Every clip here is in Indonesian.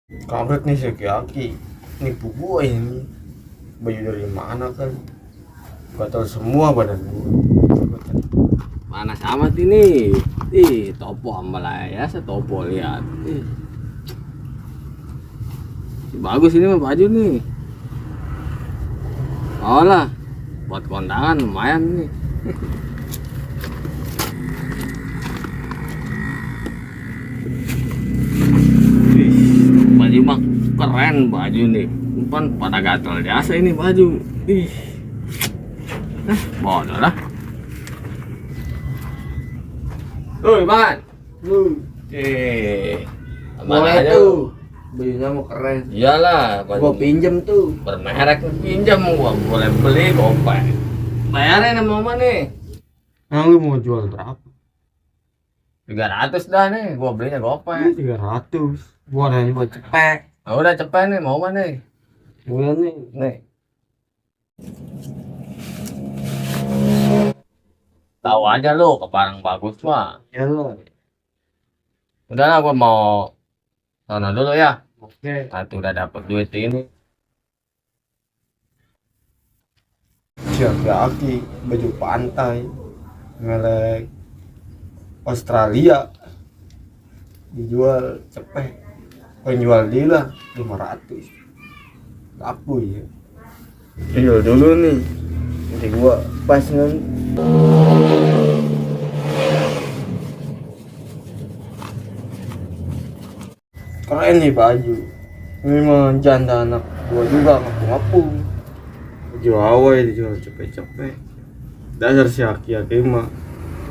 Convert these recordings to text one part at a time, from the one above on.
Kampret nih si aki nipu gua ini. Baju dari mana kan? Gatal semua badan gua. Panas amat ini. Ih, topo ambalaya ya, setopo lihat. Ih. Bagus ini mah baju nih. Oh lah, buat kondangan lumayan nih. Ih, baju mah keren baju nih. Depan pada gatel biasa ini baju. Ih. Bodoh lah. Woi, man. Boleh Mana aja tuh. Bajunya mau keren. Iyalah, Gua pinjem tuh. bermerek pinjam gua boleh beli gopay. Bayarin sama mama nih. Nah, lu mau jual berapa? 300 dah nih, gua belinya gopay. 300. Gua nanya buat cepet. Nah, udah cepet nih, mau mana nih? Gua nih. Nih. Tahu aja lu ke barang bagus mah. Ya lo. Udahlah gua mau sana dulu ya. Oke. Satu udah dapet duit ini. Siapa aki baju pantai merek Australia dijual cepet, penjual dia 500. Apa ya? Jual dulu nih. Nanti gua pas kan. Keren nih baju. Ini mah janda anak gua juga ngapu-ngapu. Baju Hawaii dijual cepet-cepet. Dasar si aki-aki mah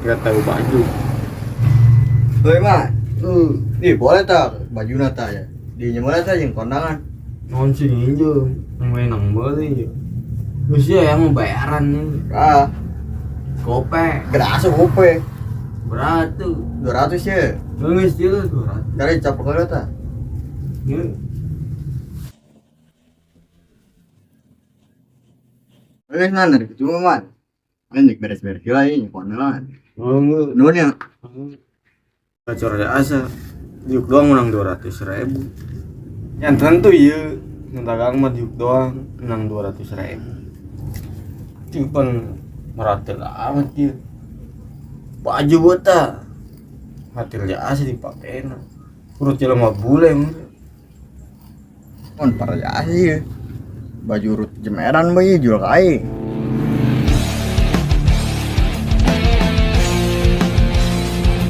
nggak tahu baju. Hei mat, nih boleh tak baju nata ya? Di mana tak yang kondangan? Nonsin injo, menang boleh ya. Usia yang bayaran nih. Ah, Gope, gerasa gope, berat tuh. 200 ya. Nggak istilah 200. Dari capek kali tak? Ya, Nana, cuma mat. Ini beres-beres gila ini kondangan. enggak. Nunya, Gacor ada asa. Diuk doang menang 200.000. Yang tentu ya, yang dagang mah diuk doang menang 200.000. Itu kan meratil amat dia. Baju bota, hatil ya asa dipakai na. Urut jalan mah bule mah. kon parah ya sih. Baju urut jemeran bayi jual kain.